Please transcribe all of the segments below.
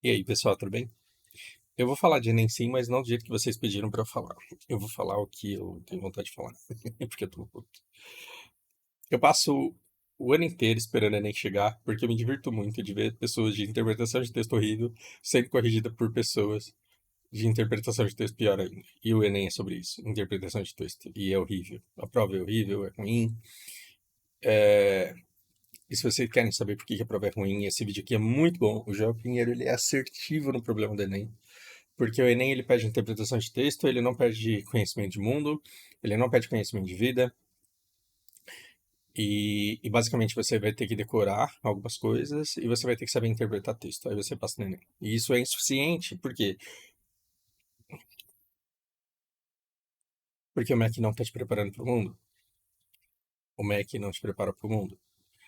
E aí, pessoal, tudo bem? Eu vou falar de Enem sim, mas não do jeito que vocês pediram pra eu falar. Eu vou falar o que eu tenho vontade de falar, porque eu tô puto. Eu passo o ano inteiro esperando o Enem chegar, porque eu me divirto muito de ver pessoas de interpretação de texto horrível sendo corrigida por pessoas de interpretação de texto pior ainda. E o Enem é sobre isso, interpretação de texto. E é horrível. A prova é horrível, é ruim. É... E se vocês querem saber por que que a prova é ruim, esse vídeo aqui é muito bom. O João Pinheiro, ele é assertivo no problema do Enem. Porque o Enem ele pede interpretação de texto, ele não pede conhecimento de mundo, ele não pede conhecimento de vida, e basicamente você vai ter que decorar algumas coisas e você vai ter que saber interpretar texto. Aí você passa no Enem. E isso é insuficiente, por quê? Porque o MEC não está te preparando para o mundo. O MEC não te prepara para o mundo.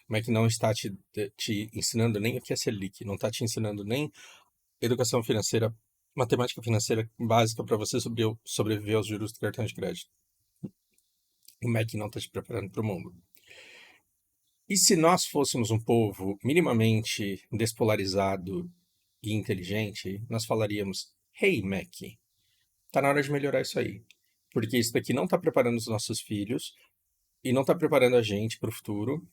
O MEC não está te ensinando nem o que é Selic, não está te ensinando nem educação financeira, matemática financeira básica para você sobreviver aos juros do cartão de crédito. O MEC não está te preparando para o mundo. E se nós fôssemos um povo minimamente despolarizado e inteligente, nós falaríamos: Hey, Mac, tá na hora de melhorar isso aí. Porque isso daqui não tá preparando os nossos filhos e não tá preparando a gente para o futuro.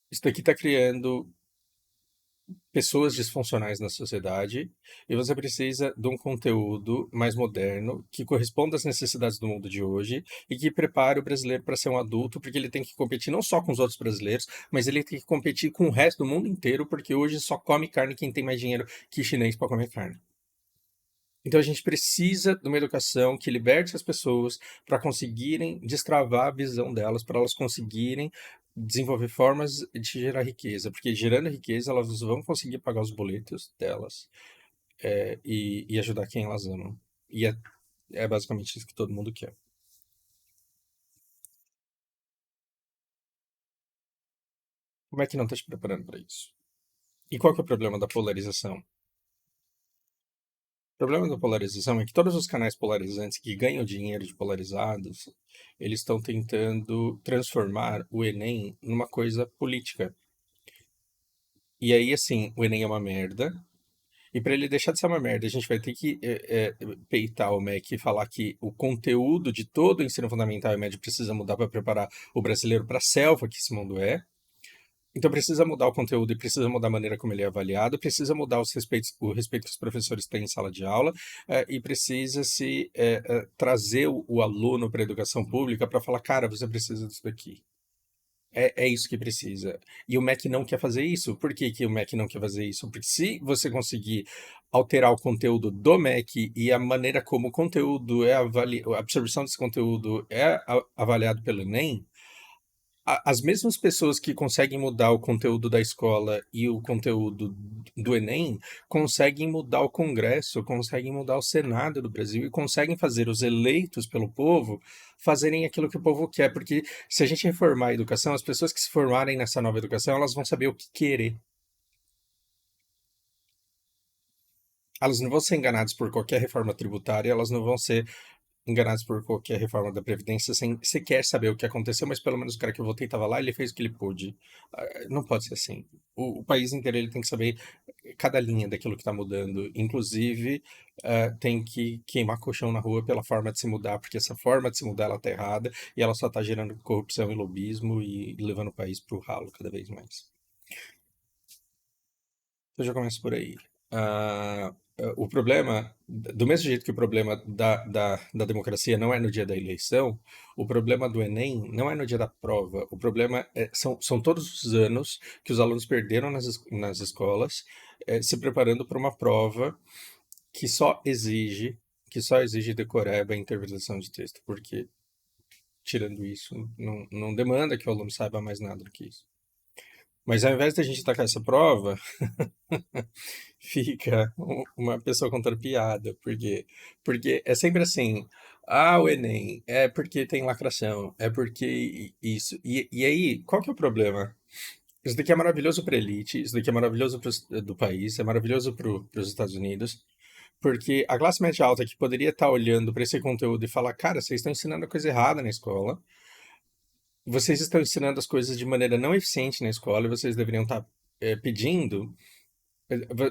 Isso daqui tá criando pessoas disfuncionais na sociedade e você precisa de um conteúdo mais moderno que corresponda às necessidades do mundo de hoje e que prepare o brasileiro para ser um adulto, porque ele tem que competir não só com os outros brasileiros, mas ele tem que competir com o resto do mundo inteiro, porque hoje só come carne quem tem mais dinheiro que chinês para comer carne. Então a gente precisa de uma educação que liberte as pessoas para conseguirem destravar a visão delas, para elas conseguirem desenvolver formas de gerar riqueza, porque gerando riqueza elas vão conseguir pagar os boletos delas e ajudar quem elas amam. E é basicamente isso que todo mundo quer. Como é que não está te preparando para isso? E qual que é o problema da polarização? O problema da polarização é que todos os canais polarizantes que ganham dinheiro de polarizados, eles estão tentando transformar o Enem numa coisa política. E aí, assim, o Enem é uma merda. E para ele deixar de ser uma merda, a gente vai ter que peitar o MEC e falar que o conteúdo de todo o ensino fundamental e médio precisa mudar para preparar o brasileiro para a selva que esse mundo é. Então precisa mudar o conteúdo e precisa mudar a maneira como ele é avaliado, precisa mudar o respeito que os professores têm em sala de aula, e precisa se trazer o aluno para a educação pública para falar, cara, você precisa disso daqui. É isso que precisa. E o MEC não quer fazer isso. Por que, que o MEC não quer fazer isso? Porque se você conseguir alterar o conteúdo do MEC e a maneira como o conteúdo a absorção desse conteúdo é avaliado pelo Enem, as mesmas pessoas que conseguem mudar o conteúdo da escola e o conteúdo do Enem conseguem mudar o Congresso, conseguem mudar o Senado do Brasil e conseguem fazer os eleitos pelo povo fazerem aquilo que o povo quer. Porque se a gente reformar a educação, as pessoas que se formarem nessa nova educação, elas vão saber o que querer. Elas não vão ser enganadas por qualquer reforma tributária, elas não vão ser enganados por qualquer reforma da Previdência sem sequer saber o que aconteceu, mas pelo menos o cara que eu votei estava lá, ele fez o que ele pôde. Não pode ser assim. O país inteiro ele tem que saber cada linha daquilo que está mudando. Inclusive, tem que queimar colchão na rua pela forma de se mudar, porque essa forma de se mudar ela está errada e ela só está gerando corrupção e lobismo e levando o país para o ralo cada vez mais. Eu já começo por aí. O problema, do mesmo jeito que o problema da democracia não é no dia da eleição, o problema do Enem não é no dia da prova. O problema são todos os anos que os alunos perderam nas escolas, se preparando para uma prova que só exige decoreba e interpretação de texto, porque, tirando isso, não demanda que o aluno saiba mais nada do que isso. Mas ao invés da gente tacar essa prova, fica uma pessoa contando piada. Por quê? Porque é sempre assim. Ah, o Enem, é porque tem lacração, é porque isso. E aí, qual que é o problema? Isso daqui é maravilhoso para elite, isso daqui é maravilhoso do país, é maravilhoso para os Estados Unidos, porque a classe média alta que poderia estar olhando para esse conteúdo e falar, cara, vocês estão ensinando a coisa errada na escola, vocês estão ensinando as coisas de maneira não eficiente na escola e vocês deveriam estar pedindo.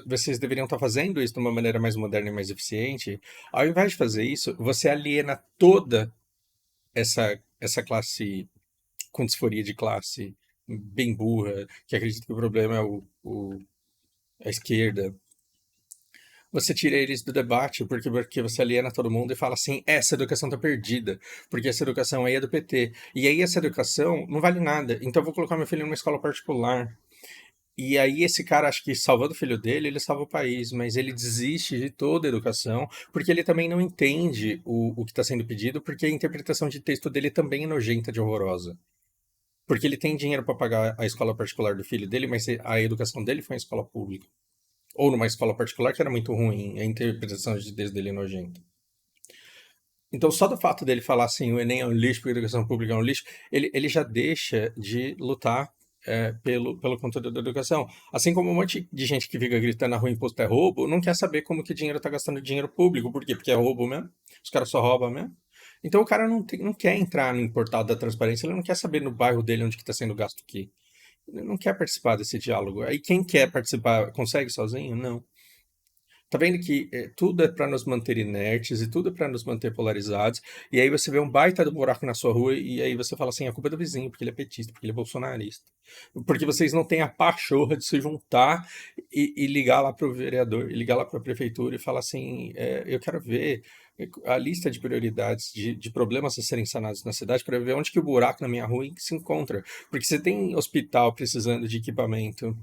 Vocês deveriam estar fazendo isso de uma maneira mais moderna e mais eficiente. Ao invés de fazer isso, você aliena toda essa classe com disforia de classe, bem burra, que acredita que o problema é a esquerda. Você tira eles do debate porque você aliena todo mundo e fala assim: essa educação tá perdida, porque essa educação aí é do PT. E aí essa educação não vale nada. Então eu vou colocar meu filho numa escola particular. E aí esse cara acha que salvando o filho dele, ele salva o país, mas ele desiste de toda a educação, porque ele também não entende o que está sendo pedido, porque a interpretação de texto dele também é nojenta de horrorosa. Porque ele tem dinheiro para pagar a escola particular do filho dele, mas a educação dele foi em escola pública. Ou numa escola particular que era muito ruim, a interpretação de texto dele é nojenta. Então, só do fato dele falar assim, o Enem é um lixo, porque a educação pública é um lixo, ele já deixa de lutar pelo conteúdo da educação. Assim como um monte de gente que fica gritando na rua imposto é roubo, não quer saber como que o dinheiro está gastando dinheiro público. Por quê? Porque é roubo mesmo. Os caras só roubam mesmo. Então, o cara não quer entrar no portal da transparência, ele não quer saber no bairro dele onde que está sendo gasto o quê. Ele não quer participar desse diálogo. Aí quem quer participar consegue sozinho? Não. Tá vendo que tudo é para nos manter inertes e tudo é para nos manter polarizados. E aí você vê um baita do buraco na sua rua e aí você fala assim, a culpa é do vizinho, porque ele é petista, porque ele é bolsonarista. Porque vocês não têm a pachorra de se juntar e ligar lá para o vereador, e ligar lá para a prefeitura e falar assim, eu quero ver a lista de prioridades de problemas a serem sanados na cidade para ver onde que o buraco na minha rua se encontra. Porque você tem hospital precisando de equipamento,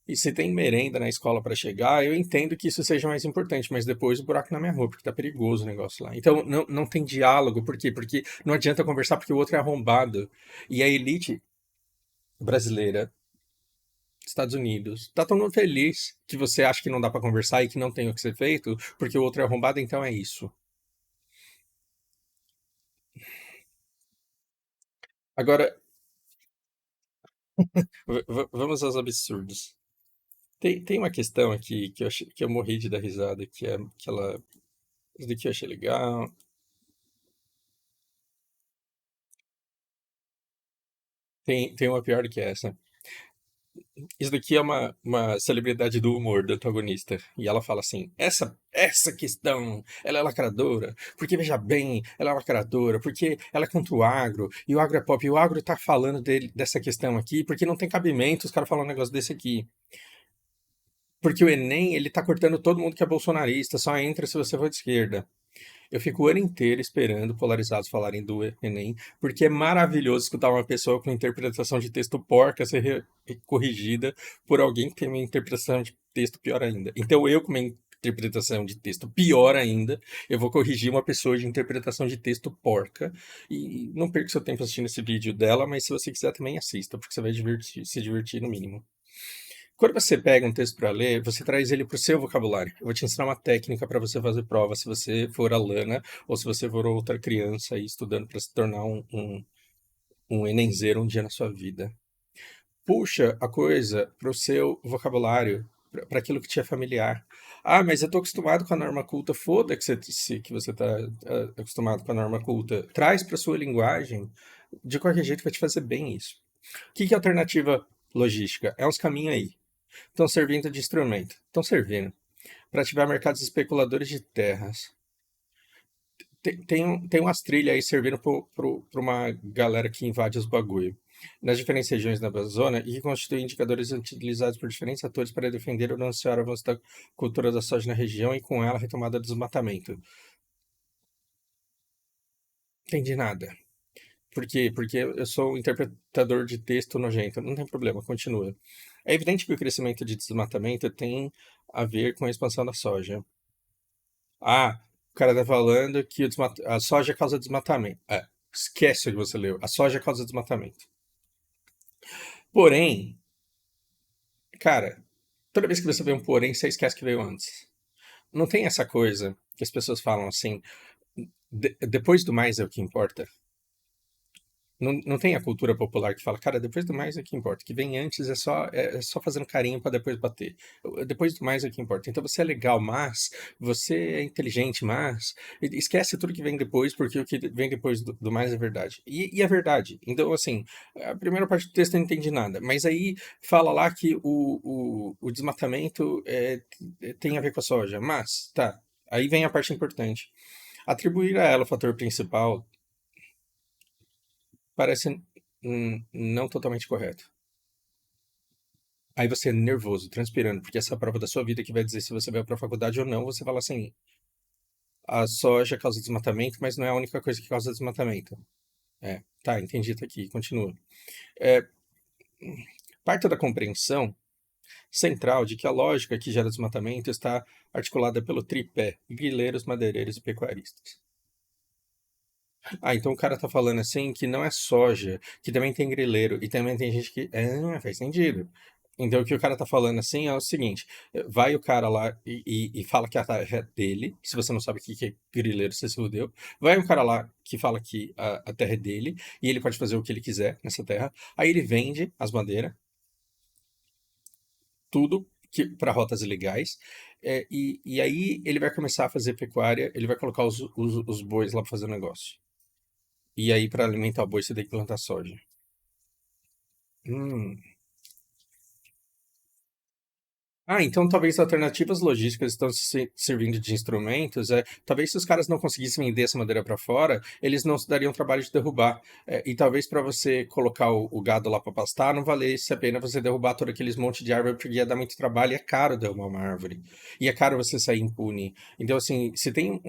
e se tem merenda na escola para chegar, eu entendo que isso seja mais importante, mas depois o buraco na minha rua, porque tá perigoso o negócio lá. Então não tem diálogo, por quê? Porque não adianta conversar porque o outro é arrombado. E a elite brasileira, Estados Unidos, tá todo mundo feliz que você acha que não dá para conversar e que não tem o que ser feito, porque o outro é arrombado, então é isso. Agora, vamos aos absurdos. Tem uma questão aqui que que eu morri de dar risada, que é aquela. Isso daqui eu achei legal. Tem uma pior que essa. Isso daqui é uma celebridade do humor do antagonista. E ela fala assim: essa questão, ela é lacradora. Porque, veja bem, ela é lacradora. Porque ela é contra o agro. E o agro é pop. E o agro tá falando dessa questão aqui. Porque não tem cabimento os caras falando um negócio desse aqui. Porque o Enem, ele tá cortando todo mundo que é bolsonarista. Só entra se você for de esquerda. Eu fico o ano inteiro esperando polarizados falarem do Enem, porque é maravilhoso escutar uma pessoa com interpretação de texto porca ser corrigida por alguém que tem uma interpretação de texto pior ainda. Então eu, com uma interpretação de texto pior ainda, eu vou corrigir uma pessoa de interpretação de texto porca. E não perca seu tempo assistindo esse vídeo dela, mas se você quiser também assista, porque você vai se divertir no mínimo. Quando você pega um texto para ler, você traz ele para o seu vocabulário. Eu vou te ensinar uma técnica para você fazer prova, se você for a Lana ou se você for outra criança aí estudando para se tornar um Enemzeiro um dia na sua vida. Puxa a coisa para o seu vocabulário, para aquilo que te é familiar. Ah, mas eu estou acostumado com a norma culta. Foda que que você está acostumado com a norma culta. Traz para sua linguagem. De qualquer jeito vai te fazer bem isso. O que é alternativa logística? É uns caminhos aí. Estão servindo de instrumento. Estão servindo para ativar mercados especuladores de terras. Tem umas trilhas aí servindo para uma galera que invade os bagulho. Nas diferentes regiões da Amazônia e que constituem indicadores utilizados por diferentes atores para defender ou denunciar o avanço da cultura da soja na região e com ela a retomada do desmatamento. Entendi nada. Por quê? Porque eu sou um interpretador de texto nojento. Não tem problema, continua. É evidente que o crescimento de desmatamento tem a ver com a expansão da soja. Ah, o cara tá falando que a soja causa desmatamento. Esquece o que você leu. A soja causa desmatamento. Porém, cara, toda vez que você vê um porém, você esquece que veio antes. Não tem essa coisa que as pessoas falam assim, depois do mais é o que importa. Não tem a cultura popular que fala, cara, depois do mais é que importa. O que vem antes é só fazendo carinho para depois bater. Depois do mais é que importa. Então você é legal, mas você é inteligente, mas esquece tudo que vem depois, porque o que vem depois do mais é verdade. E é verdade. Então, assim, a primeira parte do texto eu não entendi nada. Mas aí fala lá que o desmatamento tem a ver com a soja. Mas, tá. Aí vem a parte importante. Atribuir a ela o fator principal parece não totalmente correto. Aí você é nervoso, transpirando, porque essa é a prova da sua vida que vai dizer se você vai para a faculdade ou não. Você fala assim: a soja causa desmatamento, mas não é a única coisa que causa desmatamento. Tá, entendi, tá aqui, continua. É, parte da compreensão central de que a lógica que gera desmatamento está articulada pelo tripé: grileiros, madeireiros e pecuaristas. Ah, então o cara tá falando assim que não é soja, que também tem grileiro e também tem gente que. Ah, faz sentido. Então o que o cara tá falando assim é o seguinte: vai o cara lá e fala que a terra é dele, se você não sabe o que é grileiro, você se fudeu. Vai um cara lá que fala que a terra é dele e ele pode fazer o que ele quiser nessa terra. Aí ele vende as madeiras, tudo para rotas ilegais. E aí ele vai começar a fazer pecuária, ele vai colocar os bois lá pra fazer o negócio. E aí, para alimentar o boi, você tem que plantar soja. Hum. Ah, então talvez alternativas logísticas estão se servindo de instrumentos. Talvez se os caras não conseguissem vender essa madeira para fora, eles não se dariam trabalho de derrubar. E talvez para você colocar o gado lá para pastar, não valesse a pena você derrubar todo aqueles monte de árvore, porque ia dar muito trabalho e é caro derrubar uma árvore. E é caro você sair impune. Então, assim, se tem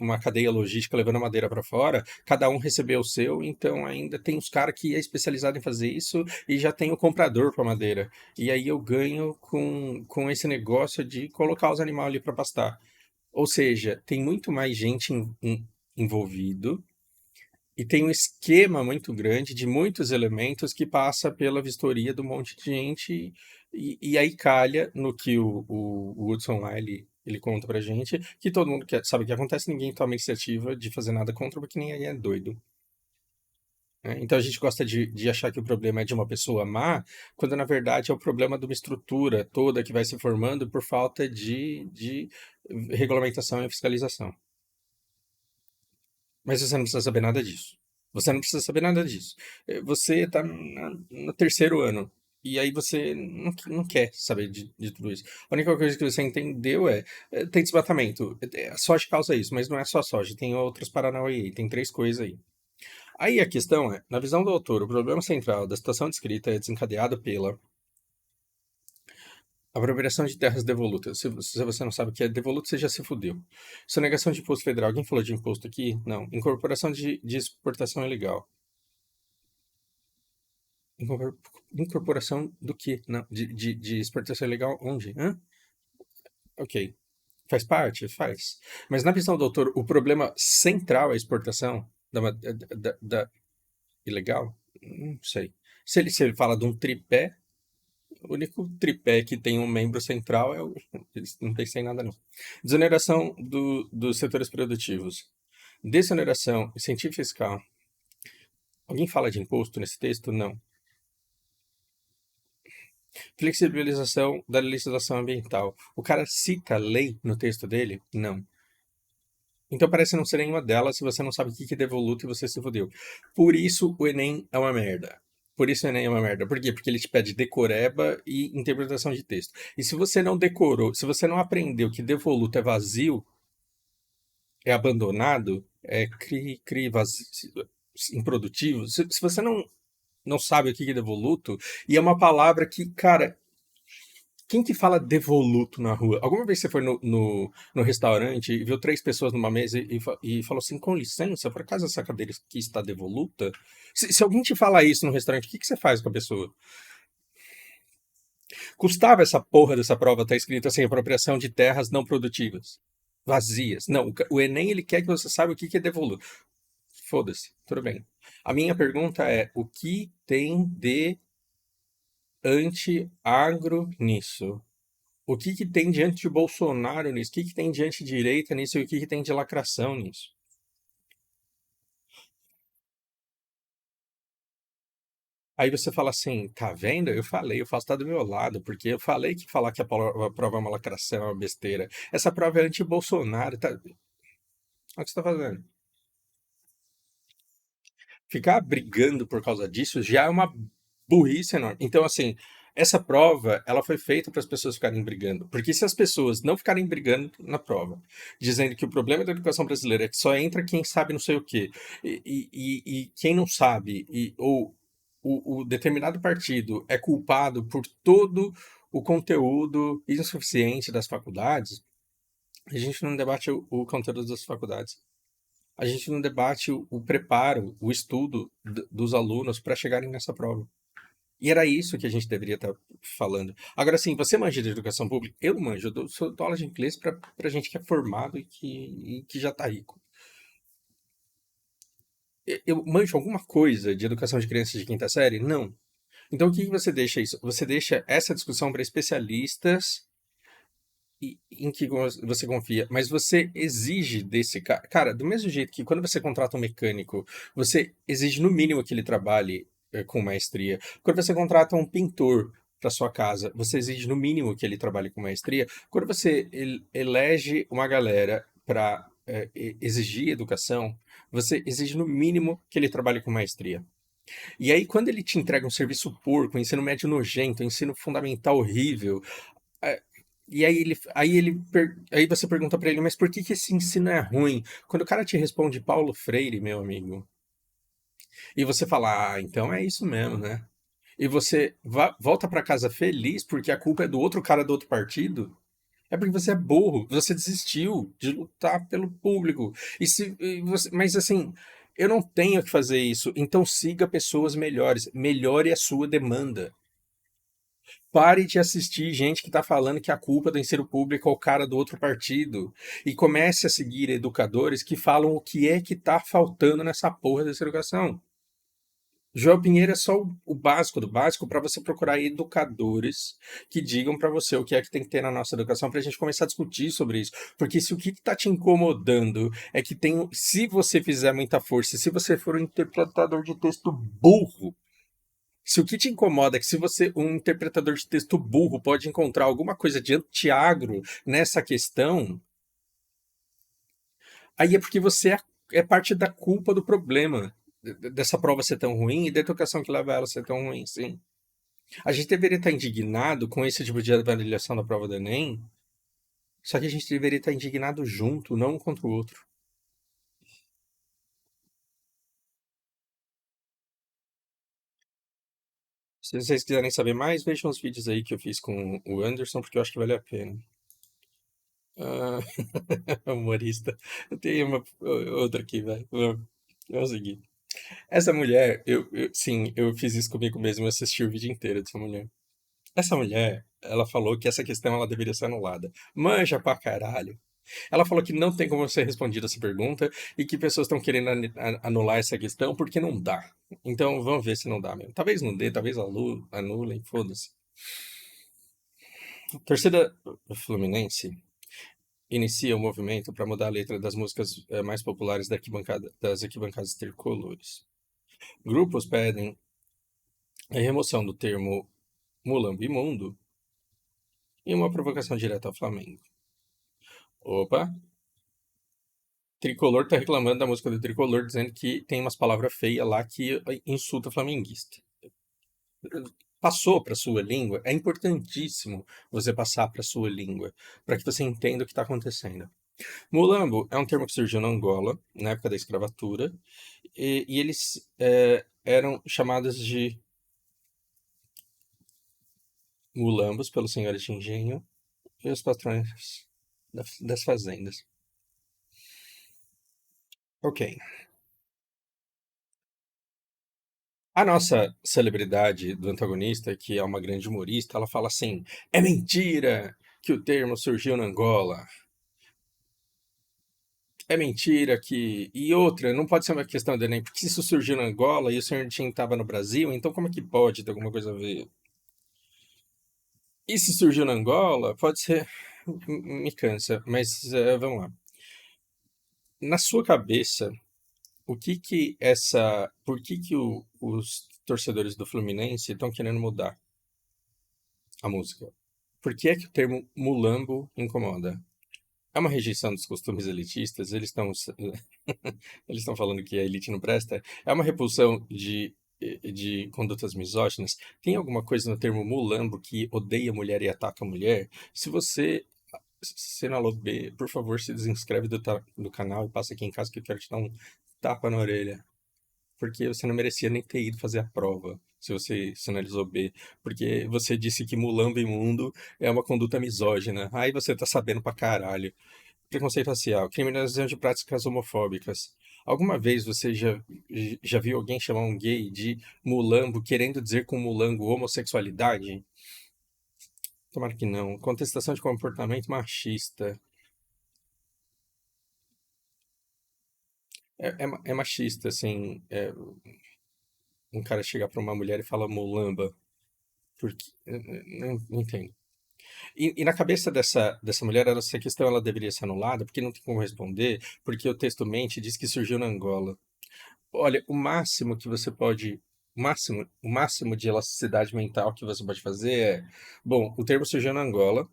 uma cadeia logística levando a madeira para fora, cada um recebeu o seu, então ainda tem os caras que é especializado em fazer isso e já tem o comprador para madeira. E aí eu ganho com esse negócio de colocar os animais ali para pastar. Ou seja, tem muito mais gente envolvido e tem um esquema muito grande de muitos elementos que passa pela vistoria de um monte de gente e aí calha no que o Hudson lá ele conta pra gente, que todo mundo sabe o que acontece, ninguém toma iniciativa de fazer nada contra porque ninguém é doido. Então a gente gosta de achar que o problema é de uma pessoa má, quando na verdade é o problema de uma estrutura toda que vai se formando por falta de regulamentação e fiscalização. Mas você não precisa saber nada disso. Você não precisa saber nada disso. Você está no terceiro ano. E aí você não quer saber de tudo isso. A única coisa que você entendeu tem desmatamento. A soja causa isso, mas não é só a soja. Tem outras paranauê aí. Tem três coisas aí. Aí a questão é, na visão do autor, o problema central da situação descrita é desencadeado pela apropriação de terras devolutas. Se você não sabe o que é devoluto, você já se fudeu. Sonegação de imposto federal. Alguém falou de imposto aqui? Não. Incorporação de exportação ilegal. Incorpor- Incorporação do quê? Não. De exportação ilegal onde? Hã? Ok. Faz parte? Faz. Mas na visão do autor, o problema central é a exportação da ilegal? Não sei. Se ele fala de um tripé, o único tripé que tem um membro central é o. Eles não pensei em nada, não. Desoneração dos setores produtivos. Desoneração, incentivo fiscal. Alguém fala de imposto nesse texto? Não. Flexibilização da legislação ambiental. O cara cita lei no texto dele? Não. Então parece não ser nenhuma delas se você não sabe o que é devoluto e você se fodeu. Por isso o Enem é uma merda. Por isso o Enem é uma merda. Por quê? Porque ele te pede decoreba e interpretação de texto. E se você não decorou, se você não aprendeu que devoluto é vazio, é abandonado, é cri vazio, improdutivo, se você não sabe o que é devoluto, e é uma palavra que, cara, quem que fala devoluto na rua? Alguma vez você foi no restaurante e viu três pessoas numa mesa e falou assim, com licença, por acaso essa cadeira aqui está devoluta? Se alguém te fala isso no restaurante, o que você faz com a pessoa? Custava essa porra dessa prova estar escrito assim, apropriação de terras não produtivas. Vazias. Não, o Enem ele quer que você saiba o que é devoluto. Foda-se, tudo bem. A minha pergunta é, o que tem de anti-agro nisso? O que tem diante de Bolsonaro nisso? O que tem diante de direita nisso? E o que tem de lacração nisso? Aí você fala assim, tá vendo? Eu falei, o Fausto tá do meu lado, porque eu falei que falar que a prova é uma lacração é uma besteira. Essa prova é anti-Bolsonaro, tá? Olha o que você tá fazendo. Ficar brigando por causa disso já é uma burrice enorme. Então, assim, essa prova, ela foi feita para as pessoas ficarem brigando. Porque se as pessoas não ficarem brigando na prova, dizendo que o problema da educação brasileira é que só entra quem sabe não sei o quê, e quem não sabe, ou o determinado partido é culpado por todo o conteúdo insuficiente das faculdades, a gente não debate o conteúdo das faculdades. A gente não debate o preparo, o estudo dos alunos para chegarem nessa prova. E era isso que a gente deveria estar falando. Agora, sim, você manja de educação pública? Eu não manjo. Dou aula de inglês para gente que é formado e que já está rico. Eu manjo alguma coisa de educação de crianças de quinta série? Não. Então, o que você deixa isso? Você deixa essa discussão para especialistas em que você confia, mas você exige desse cara. Cara, do mesmo jeito que quando você contrata um mecânico, você exige no mínimo que ele trabalhe com maestria. Quando você contrata um pintor para sua casa, você exige no mínimo que ele trabalhe com maestria. Quando você elege uma galera para exigir educação, você exige no mínimo que ele trabalhe com maestria. E aí, quando ele te entrega um serviço porco, um ensino médio nojento, um ensino fundamental horrível, é, e aí você pergunta pra ele, mas por que que esse ensino é ruim? Quando o cara te responde Paulo Freire, meu amigo, e você fala, ah, então é isso mesmo, né? E você volta pra casa feliz porque a culpa é do outro cara do outro partido, é porque você é burro, você desistiu de lutar pelo público. Mas assim, eu não tenho que fazer isso, então siga pessoas melhores, melhore a sua demanda. Pare de assistir gente que está falando que a culpa do ensino público é o cara do outro partido. E comece a seguir educadores que falam o que é que está faltando nessa porra dessa educação. João Pinheiro é só o básico do básico para você procurar educadores que digam para você o que é que tem que ter na nossa educação para a gente começar a discutir sobre isso. Porque se o que está te incomodando é que tem, se você fizer muita força, se você for um interpretador de texto burro, se o que te incomoda é que se você, um interpretador de texto burro, pode encontrar alguma coisa de antiagro nessa questão, aí é porque você é parte da culpa do problema dessa prova ser tão ruim e da educação que leva ela a ser tão ruim, sim. A gente deveria estar indignado com esse tipo de avaliação da prova do Enem, só que a gente deveria estar indignado junto, não um contra o outro. Se vocês quiserem saber mais, vejam os vídeos aí que eu fiz com o Anderson, porque eu acho que vale a pena. Ah, humorista. Eu tenho uma outra aqui, vai. Vamos seguir. Essa mulher, sim, eu fiz isso comigo mesmo, eu assisti o vídeo inteiro dessa mulher. Essa mulher, ela falou que essa questão ela deveria ser anulada. Manja pra caralho. Ela falou que não tem como ser respondida essa pergunta e que pessoas estão querendo anular essa questão porque não dá. Então vamos ver se não dá mesmo. Talvez não dê, talvez anulem, foda-se. Torcida Fluminense inicia o movimento para mudar a letra das músicas mais populares das arquibancadas tricolores. Grupos pedem a remoção do termo mulambimundo e uma provocação direta ao Flamengo. Opa! Tricolor tá reclamando da música do Tricolor, dizendo que tem umas palavras feias lá que insulta flamenguista. Passou para sua língua, é importantíssimo você passar para sua língua, para que você entenda o que está acontecendo. Mulambo é um termo que surgiu na Angola, na época da escravatura, e eles eram chamados de mulambos pelos senhores de engenho e os patrões das fazendas. Ok. A nossa celebridade do antagonista, que é uma grande humorista, ela fala assim: é mentira que o termo surgiu na Angola. É mentira que. E outra, não pode ser uma questão de Enem, porque se isso surgiu na Angola e o senhor Tim estava no Brasil, então como é que pode ter alguma coisa a ver? E se surgiu na Angola, pode ser. Me cansa, mas vamos lá. Na sua cabeça, o que que essa. Por que que os torcedores do Fluminense estão querendo mudar a música. Por que é que o termo mulambo incomoda? É uma rejeição dos costumes elitistas? Eles estão eles estão falando que a elite não presta? É uma repulsão de condutas misóginas? Tem alguma coisa no termo mulambo que odeia a mulher e ataca a mulher? Se você Sinalou B, por favor, se desinscreve do canal e passa aqui em casa que eu quero te dar um tapa na orelha. Porque você não merecia nem ter ido fazer a prova, se você sinalizou B. Porque você disse que mulambo imundo é uma conduta misógina. Aí você tá sabendo pra caralho. Preconceito racial, criminalização de práticas homofóbicas. Alguma vez você já viu alguém chamar um gay de mulambo, querendo dizer com mulambo homossexualidade? Tomara que não. Contestação de comportamento machista. É machista, assim, um cara chegar pra uma mulher e falar mulamba, porque, não entendo. E na cabeça dessa mulher, essa questão ela deveria ser anulada, porque não tem como responder, porque o texto mente diz que surgiu na Angola. Olha, o máximo que você pode, o máximo de elasticidade mental que você pode fazer é, bom, o termo surgiu na Angola,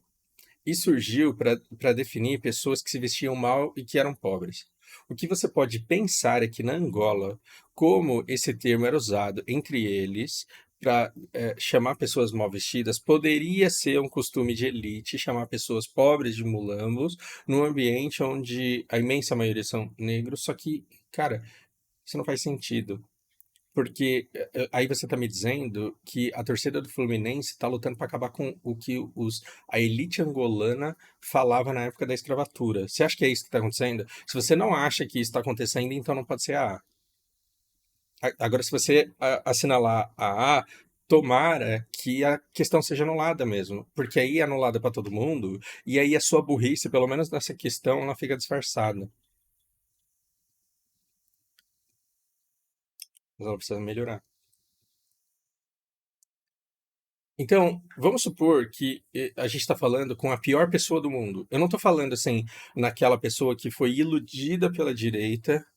e surgiu para definir pessoas que se vestiam mal e que eram pobres. O que você pode pensar é que na Angola, como esse termo era usado entre eles para chamar pessoas mal vestidas, poderia ser um costume de elite chamar pessoas pobres de mulambos num ambiente onde a imensa maioria são negros, só que, cara, isso não faz sentido. Porque aí você está me dizendo que a torcida do Fluminense está lutando para acabar com o que a elite angolana falava na época da escravatura. Você acha que é isso que está acontecendo? Se você não acha que isso está acontecendo, então não pode ser a A. Agora, se você assinalar a A, tomara que a questão seja anulada mesmo. Porque aí é anulada para todo mundo, e aí a sua burrice, pelo menos nessa questão, ela fica disfarçada. Mas ela precisa melhorar. Então, vamos supor que a gente está falando com a pior pessoa do mundo. Eu não estou falando assim naquela pessoa que foi iludida pela direita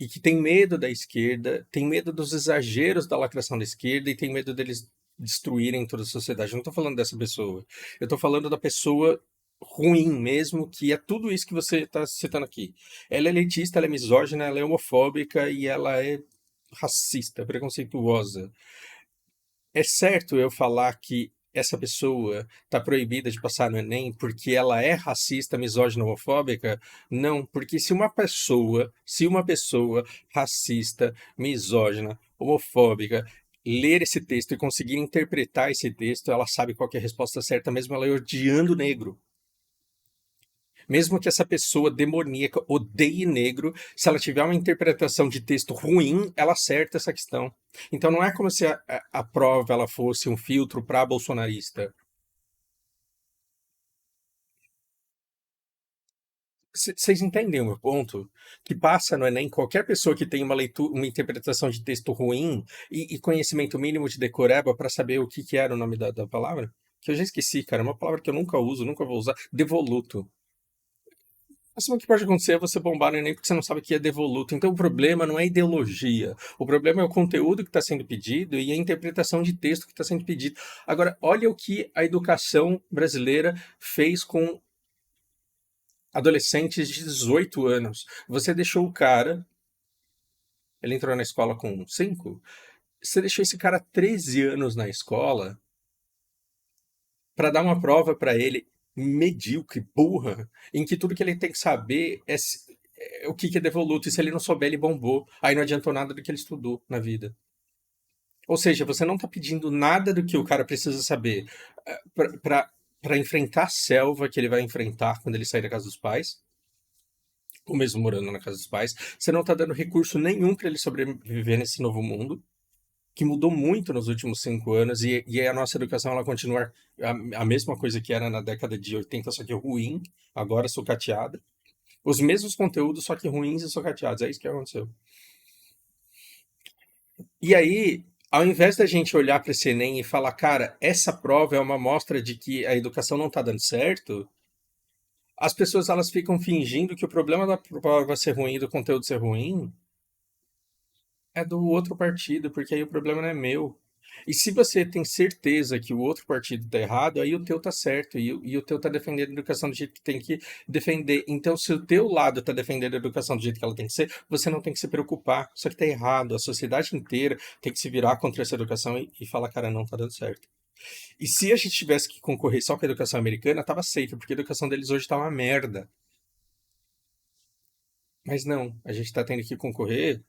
e que tem medo da esquerda, tem medo dos exageros da lacração da esquerda e tem medo deles destruírem toda a sociedade. Eu não estou falando dessa pessoa. Eu estou falando da pessoa ruim mesmo, que é tudo isso que você está citando aqui. Ela é elitista, ela é misógina, ela é homofóbica e ela é racista, preconceituosa. É certo eu falar que essa pessoa está proibida de passar no Enem porque ela é racista, misógina, homofóbica? Não, porque se uma pessoa racista, misógina, homofóbica ler esse texto e conseguir interpretar esse texto, ela sabe qual que é a resposta certa, mesmo ela odiando o negro. Mesmo que essa pessoa demoníaca odeie negro, se ela tiver uma interpretação de texto ruim, ela acerta essa questão. Então não é como se a prova ela fosse um filtro para bolsonarista. Vocês entendem o meu ponto? Que passa no Enem qualquer pessoa que tem uma leitura, uma interpretação de texto ruim e conhecimento mínimo de decoreba para saber o que era o nome da palavra? Que eu já esqueci, cara. É uma palavra que eu nunca uso, nunca vou usar. Devoluto. O máximo que pode acontecer é você bombar no Enem porque você não sabe o que é devoluto. Então o problema não é a ideologia. O problema é o conteúdo que está sendo pedido e a interpretação de texto que está sendo pedido. Agora, olha o que a educação brasileira fez com adolescentes de 18 anos. Você deixou o cara, ele entrou na escola com 5, você deixou esse cara 13 anos na escola para dar uma prova para ele medíocre, burra, em que tudo que ele tem que saber é o que é devoluto, e se ele não souber, ele bombou. Aí não adiantou nada do que ele estudou na vida. Ou seja, você não está pedindo nada do que o cara precisa saber para enfrentar a selva que ele vai enfrentar quando ele sair da casa dos pais, ou mesmo morando na casa dos pais. Você não está dando recurso nenhum para ele sobreviver nesse novo mundo, que mudou muito nos últimos 5 anos, e a nossa educação ela continua a mesma coisa que era na década de 80, só que ruim, agora sucateada. Os mesmos conteúdos, só que ruins e sucateados. É isso que aconteceu. E aí, ao invés da gente olhar para esse Enem e falar, cara, essa prova é uma mostra de que a educação não está dando certo, as pessoas elas ficam fingindo que o problema da prova ser ruim e do conteúdo ser ruim É do outro partido, porque aí o problema não é meu. E se você tem certeza que o outro partido tá errado, aí o teu tá certo, e o teu tá defendendo a educação do jeito que tem que defender. Então, se o teu lado tá defendendo a educação do jeito que ela tem que ser, você não tem que se preocupar. Só que tá errado. A sociedade inteira tem que se virar contra essa educação e falar, cara, não tá dando certo. E se a gente tivesse que concorrer só com a educação americana, tava safe, porque a educação deles hoje tá uma merda. Mas não, a gente tá tendo que concorrer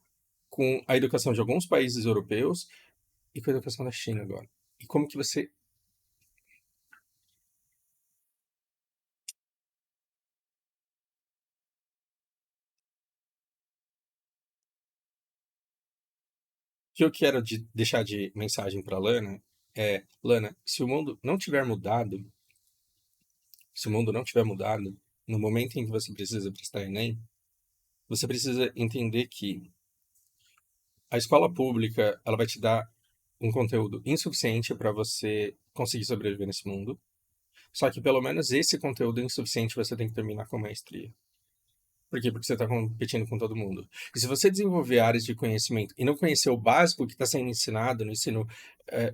com a educação de alguns países europeus e com a educação da China agora. E como que você. O que eu quero deixar de mensagem para Lana é: Lana, se o mundo não tiver mudado, se o mundo não tiver mudado, no momento em que você precisa prestar Enem, você precisa entender que a escola pública ela vai te dar um conteúdo insuficiente para você conseguir sobreviver nesse mundo. Só que pelo menos esse conteúdo insuficiente você tem que terminar com maestria. Por quê? Porque você está competindo com todo mundo. E se você desenvolver áreas de conhecimento e não conhecer o básico que está sendo ensinado no ensino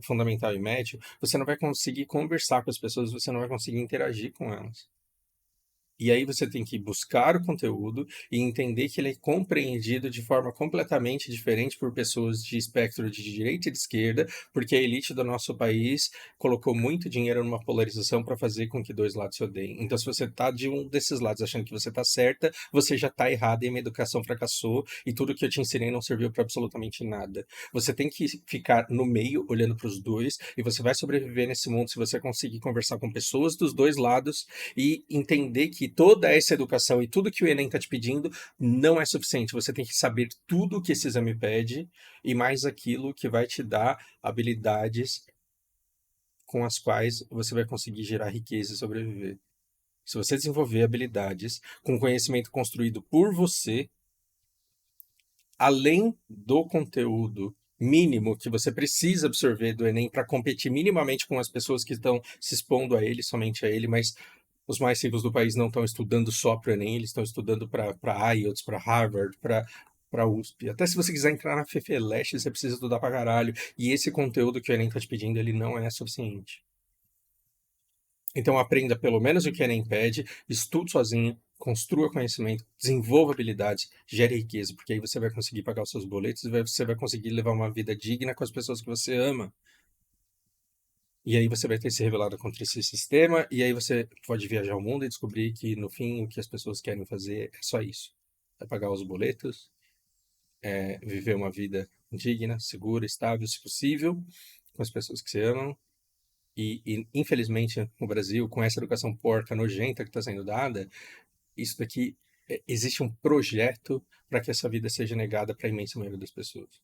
fundamental e médio, você não vai conseguir conversar com as pessoas, você não vai conseguir interagir com elas. E aí você tem que buscar o conteúdo e entender que ele é compreendido de forma completamente diferente por pessoas de espectro de direita e de esquerda, porque a elite do nosso país colocou muito dinheiro numa polarização para fazer com que dois lados se odeiem. Então, se você está de um desses lados achando que você está certa, você já está errada e a minha educação fracassou e tudo que eu te ensinei não serviu para absolutamente nada. Você tem que ficar no meio, olhando para os dois, e você vai sobreviver nesse mundo se você conseguir conversar com pessoas dos dois lados e entender que toda essa educação e tudo que o Enem está te pedindo não é suficiente. Você tem que saber tudo que esse exame pede e mais aquilo que vai te dar habilidades com as quais você vai conseguir gerar riqueza e sobreviver. Se você desenvolver habilidades com conhecimento construído por você, além do conteúdo mínimo que você precisa absorver do Enem para competir minimamente com as pessoas que estão se expondo a ele, somente a ele, mas os mais ricos do país não estão estudando só para o Enem, eles estão estudando para IELTS, para Harvard, para USP. Até se você quiser entrar na FEFELESH, você precisa estudar para caralho. E esse conteúdo que o Enem está te pedindo, ele não é suficiente. Então aprenda pelo menos o que o Enem pede, estude sozinho, construa conhecimento, desenvolva habilidades, gere riqueza, porque aí você vai conseguir pagar os seus boletos e você vai conseguir levar uma vida digna com as pessoas que você ama. E aí você vai ter se revelado contra esse sistema, e aí você pode viajar o mundo e descobrir que, no fim, o que as pessoas querem fazer é só isso. É pagar os boletos, é viver uma vida digna, segura, estável, se possível, com as pessoas que você ama. Infelizmente, no Brasil, com essa educação porca, nojenta que está sendo dada, isso daqui, existe um projeto para que essa vida seja negada para a imensa maioria das pessoas.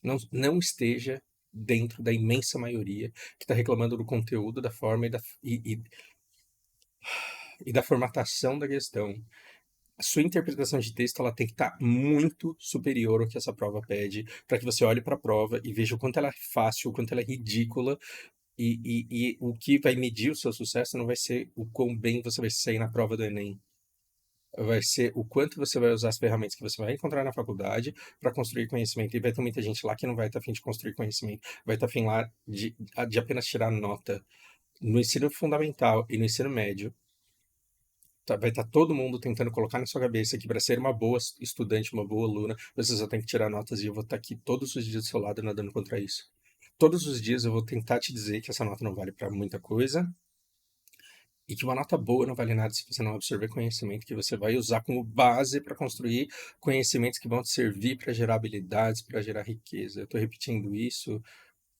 Não, não esteja dentro da imensa maioria que está reclamando do conteúdo, da forma e da formatação da questão. A sua interpretação de texto ela tem que estar muito superior ao que essa prova pede, para que você olhe para a prova e veja o quanto ela é fácil, o quanto ela é ridícula, e o que vai medir o seu sucesso não vai ser o quão bem você vai sair na prova do Enem. Vai ser o quanto você vai usar as ferramentas que você vai encontrar na faculdade para construir conhecimento. E vai ter muita gente lá que não vai estar afim de construir conhecimento, vai estar afim lá de apenas tirar nota. No ensino fundamental e no ensino médio, vai estar todo mundo tentando colocar na sua cabeça que para ser uma boa estudante, uma boa aluna, você só tem que tirar notas e eu vou estar aqui todos os dias do seu lado nadando contra isso. Todos os dias eu vou tentar te dizer que essa nota não vale para muita coisa e que uma nota boa não vale nada se você não absorver conhecimento que você vai usar como base para construir conhecimentos que vão te servir para gerar habilidades, para gerar riqueza. Eu estou repetindo isso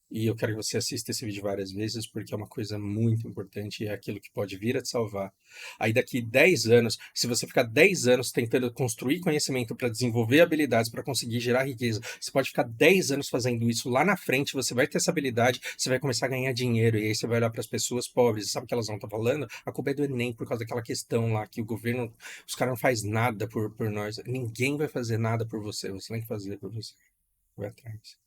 e eu quero que você assista esse vídeo várias vezes, porque é uma coisa muito importante e é aquilo que pode vir a te salvar. Aí daqui 10 anos, se você ficar 10 anos tentando construir conhecimento para desenvolver habilidades, para conseguir gerar riqueza, você pode ficar 10 anos fazendo isso. Lá na frente, você vai ter essa habilidade, você vai começar a ganhar dinheiro, e aí você vai olhar para as pessoas pobres, sabe o que elas não estão falando? A culpa é do Enem, por causa daquela questão lá, que o governo, os caras não fazem nada por nós. Ninguém vai fazer nada por você, você tem que fazer por você. Vai atrás.